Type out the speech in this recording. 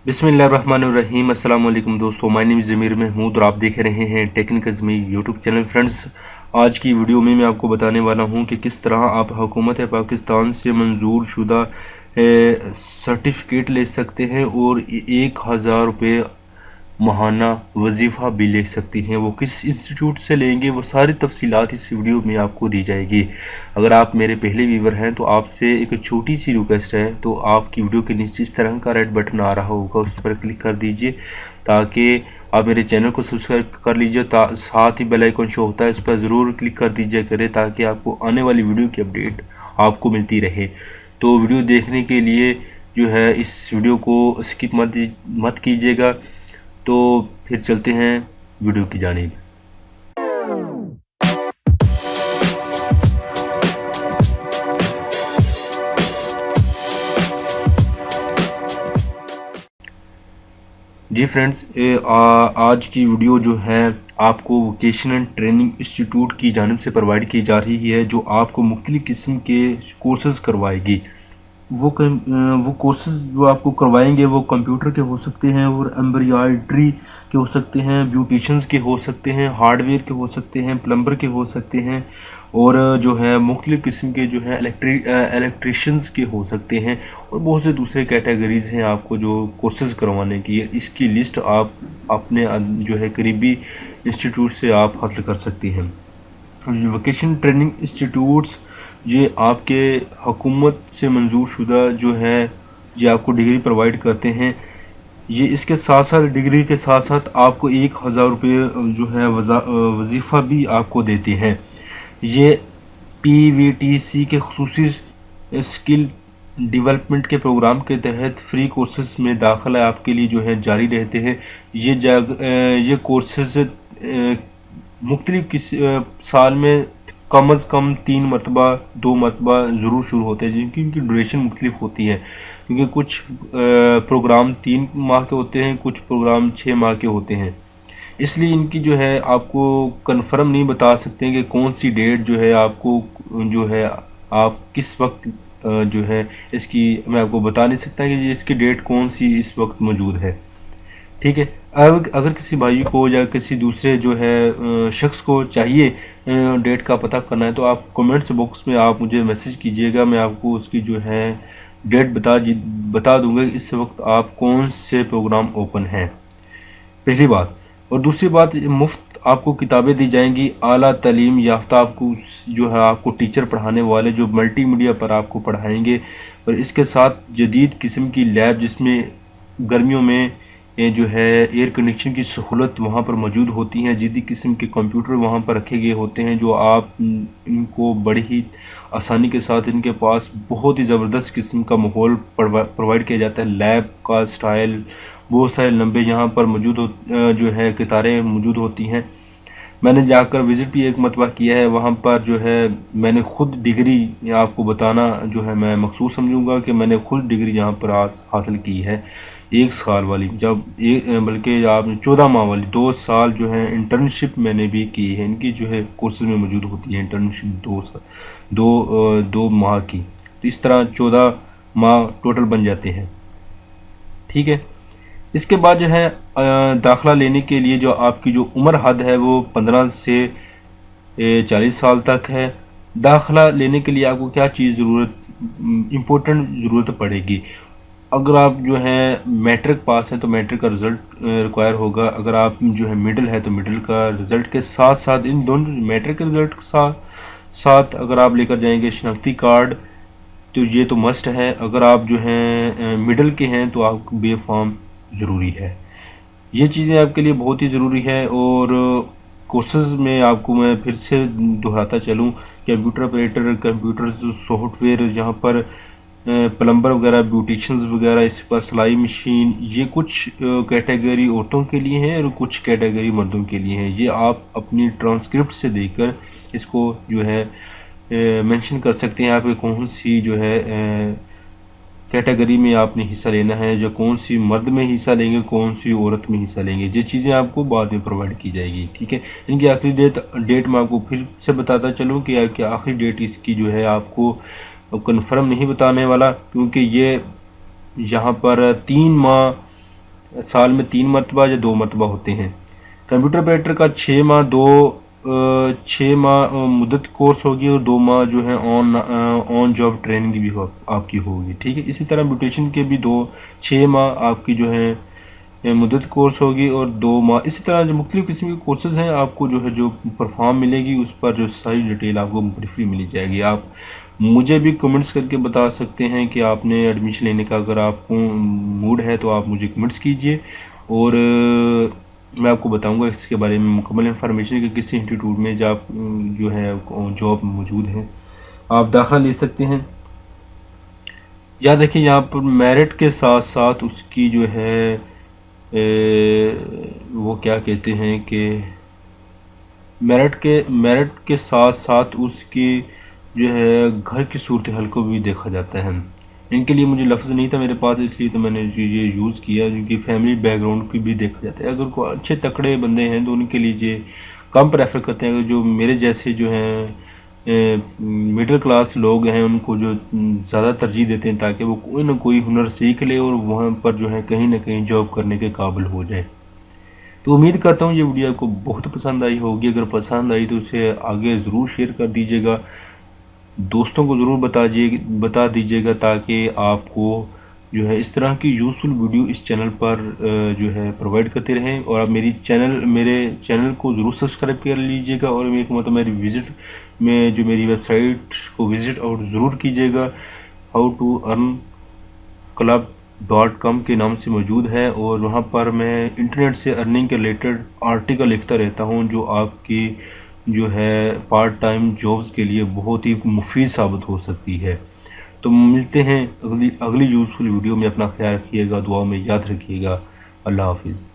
बिस्मिल्लाहिर्रहमानिर्रहीम। अस्सलाम वालेकुम दोस्तों, माय नेम ज़मीर महमूद और आप देख रहे हैं टेक्निकज़मी यूट्यूब चैनल। फ्रेंड्स, आज की वीडियो में मैं आपको बताने वाला हूं कि किस तरह आप हुकूमत पाकिस्तान से मंजूर शुदा सर्टिफिकेट ले सकते हैं और 1000 रुपये माहाना वजीफ़ा भी ले सकती हैं। वो किस इंस्टीट्यूट से लेंगे, वो सारी तफसीलात इस वीडियो में आपको दी जाएगी। अगर आप मेरे पहले व्यूवर हैं तो आपसे एक छोटी सी रिक्वेस्ट है, तो आपकी वीडियो के नीचे इस तरह का रेड बटन आ रहा होगा, उस पर क्लिक कर दीजिए ताकि आप मेरे चैनल को सब्सक्राइब कर लीजिए। साथ ही बेल आइकन शो होता है, इस पर ज़रूर क्लिक कर दीजिए करें ताकि आपको आने वाली वीडियो की अपडेट आपको मिलती रहे। तो वीडियो देखने के लिए जो है इस वीडियो को स्किप मत कीजिएगा। तो फिर चलते हैं वीडियो की जानिब। जी फ्रेंड्स, आज की वीडियो जो है आपको वोकेशनल ट्रेनिंग इंस्टीट्यूट की जानिब से प्रोवाइड की जा रही है, जो आपको मुख्तलिफ़ किस्म के कोर्सेज़ करवाएगी। वो कोर्सेज जो आपको करवाएंगे वो कंप्यूटर के हो सकते हैं और एम्ब्रॉयडरी के हो सकते हैं, ब्यूटिशंस के हो सकते हैं, हार्डवेयर के हो सकते हैं, प्लम्बर के हो सकते हैं और जो है मुख्तलिफ़ किस्म के जो है इलेक्ट्रिशियंस के हो सकते हैं और बहुत से दूसरे कैटेगरीज़ हैं आपको जो कोर्सेज़ करवाने की है। इसकी लिस्ट आप अपने जो है करीबी इंस्टीट्यूट से आप हासिल कर सकती हैं। वोकेशनल ट्रेनिंग इंस्टीट्यूट्स ये आपके हुकूमत से मंजूर शुदा जो है ये आपको डिग्री प्रोवाइड करते हैं। ये इसके साथ साथ डिग्री के साथ साथ आपको 1000 रुपये जो है वजीफ़ा भी आपको देते हैं। ये PVTC के खुसूसी स्किल डेवलपमेंट के प्रोग्राम के तहत फ्री कोर्सेज में दाखिला आपके लिए जो है जारी रहते हैं। ये कोर्सेज मुख्तलिफ साल में कम अज़ कम 3 मरतबा 2 मरतबा ज़रूर शुरू होते हैं, जिनकी इनकी ड्यूरेशन मुख्तलिफ होती है, क्योंकि कुछ प्रोग्राम 3 माह के होते हैं, कुछ प्रोग्राम 6 माह के होते हैं। इसलिए इनकी जो है आपको कंफर्म नहीं बता सकते कि कौन सी डेट जो है आपको जो है आप किस वक्त जो है इसकी मैं आपको बता नहीं सकता कि इसकी डेट कौन सी इस वक्त मौजूद है। ठीक है। अगर किसी भाई को या किसी दूसरे जो है शख्स को चाहिए डेट का पता करना है तो आप कमेंट्स बॉक्स में आप मुझे मैसेज कीजिएगा, मैं आपको उसकी जो है डेट बता दूंगा कि इस वक्त आप कौन से प्रोग्राम ओपन हैं, पहली बात। और दूसरी बात, मुफ्त आपको किताबें दी जाएंगी, आला तालीम याफ्ता आपको जो है आपको टीचर पढ़ाने वाले जो मल्टी मीडिया पर आपको पढ़ाएंगे, और इसके साथ जदीद किस्म की लैब जिसमें गर्मियों में ये जो है एयर कंडीशन की सहूलत वहाँ पर मौजूद होती हैं। जदीद किस्म के कंप्यूटर वहाँ पर रखे गए होते हैं जो आप इनको बड़ी ही आसानी के साथ, इनके पास बहुत ही ज़बरदस्त किस्म का माहौल प्रोवाइड किया जाता है। लैब का स्टाइल बहुत सारे लंबे यहाँ पर जो है कतारें मौजूद होती हैं। मैंने जाकर विज़िट भी एक मरतबा किया है वहाँ पर, जो है मैंने खुद डिग्री आपको बताना जो है मैं मखसूस समझूंगा कि मैंने खुद डिग्री यहाँ पर हासिल की है 1 साल वाली, जब बल्कि आप 14 माह वाली 2 साल जो है इंटर्नशिप मैंने भी की है। इनकी जो है कोर्सेज में मौजूद होती है इंटर्नशिप 2 माह की, तो इस तरह 14 माह टोटल बन जाते हैं। ठीक है। इसके बाद जो है दाखिला लेने के लिए जो आपकी जो उम्र हद है वो 15 से 40 साल तक है। दाखिला लेने के लिए आपको क्या चीज़ इम्पोर्टेंट ज़रूरत पड़ेगी, अगर आप जो है मैट्रिक पास है तो मैट्रिक का रिज़ल्ट रिक्वायर होगा। अगर आप जो है मिडिल है तो मिडिल का रिज़ल्ट के साथ साथ, इन दोनों मैट्रिक के रिज़ल्ट के साथ अगर आप लेकर जाएंगे शनाख्ती कार्ड तो ये तो मस्ट है। अगर आप जो है मिडिल के हैं तो आपको बी फॉर्म ज़रूरी है। ये चीज़ें आपके लिए बहुत ही ज़रूरी है। और कोर्सेज़ में आपको मैं फिर से दोहराता चलूँ, कंप्यूटर ऑपरेटर, कंप्यूटर सॉफ्टवेयर, यहाँ पर प्लम्बर वगैरह, ब्यूटिशंस वगैरह, इस पर सिलाई मशीन, ये कुछ कैटेगरी औरतों के लिए हैं और कुछ कैटेगरी मर्दों के लिए हैं। ये आप अपनी ट्रांसक्रिप्ट से देकर इसको जो है मेंशन कर सकते हैं आप कौन सी जो है कैटेगरी में आपने हिस्सा लेना है, जो कौन सी मर्द में हिस्सा लेंगे, कौन सी औरत में हिस्सा लेंगे। ये चीज़ें आपको बाद में प्रोवाइड की जाएगी। ठीक है। इनकी आखिरी डेट मैं आपको फिर से बताता चलूँ कि आखिरी डेट इसकी जो है आपको कंफर्म नहीं बताने वाला, क्योंकि ये यहाँ पर 3 माह سال میں 3 مرتبہ یا 2 مرتبہ ہوتے ہیں۔ کمپیوٹر آپریٹر کا 6 ماہ مدت کورس ہوگی اور 2 ماہ جو ہے آن جاب ٹریننگ بھی آپ کی ہوگی، ٹھیک ہے۔ اسی طرح بیوٹیشین کے بھی 6 ماہ آپ کی جو ہے مدت کورس ہوگی اور 2 ماہ، اسی طرح جو مختلف قسم کے کورسز ہیں آپ کو جو ہے جو پرفارم ملے گی اس پر جو ساری ڈیٹیل آپ کو بریفلی ملی جائے گی۔ آپ مجھے بھی کمنٹس کر کے بتا سکتے ہیں کہ آپ نے ایڈمیشن لینے کا اگر آپ کو موڈ ہے تو آپ مجھے کمنٹس کیجئے، اور میں آپ کو بتاؤں گا اس کے بارے میں مکمل انفارمیشن کہ کسی انسٹیٹیوٹ میں جو ہے جاب موجود ہے، آپ داخلہ لے سکتے ہیں۔ یا دیکھیں یہاں پر میرٹ کے ساتھ ساتھ اس کی جو ہے وہ کیا کہتے ہیں کہ میرٹ کے ساتھ ساتھ اس کی جو ہے گھر کی صورتحال کو بھی دیکھا جاتا ہے۔ ان کے لیے مجھے لفظ نہیں تھا میرے پاس، اس لیے تو میں نے یہ یوز کیا، کیونکہ فیملی بیک گراؤنڈ کی بھی دیکھا جاتا ہے۔ اگر کوئی اچھے تکڑے بندے ہیں تو ان کے لیے یہ کم پریفر کرتے ہیں، جو میرے جیسے جو ہیں مڈل کلاس لوگ ہیں ان کو جو زیادہ ترجیح دیتے ہیں تاکہ وہ کوئی نہ کوئی ہنر سیکھ لے اور وہاں پر جو ہے کہیں نہ کہیں جاب کرنے کے قابل ہو جائے۔ تو امید کرتا ہوں یہ ویڈیو آپ کو بہت پسند آئی ہوگی۔ اگر پسند آئی تو اسے آگے ضرور شیئر کر دیجیے گا، دوستوں کو ضرور بتا دیجیے گا، تاکہ آپ کو جو ہے اس طرح کی یوزفل ویڈیو اس چینل پر جو ہے پرووائڈ کرتے رہیں۔ اور آپ میرے چینل کو ضرور سبسکرائب کر لیجیے گا، اور میری ویب سائٹ کو وزٹ اور ضرور کیجیے گا، howtoearnclub.com کے نام سے موجود ہے، اور وہاں پر میں انٹرنیٹ سے ارننگ کے ریلیٹڈ آرٹیکل لکھتا رہتا ہوں جو آپ کی جو ہے پارٹ ٹائم جابز کے لیے بہت ہی مفید ثابت ہو سکتی ہے۔ تو ملتے ہیں اگلی یوزفل ویڈیو میں، اپنا خیال رکھیے گا، دعاؤں میں یاد رکھیے گا۔ اللہ حافظ۔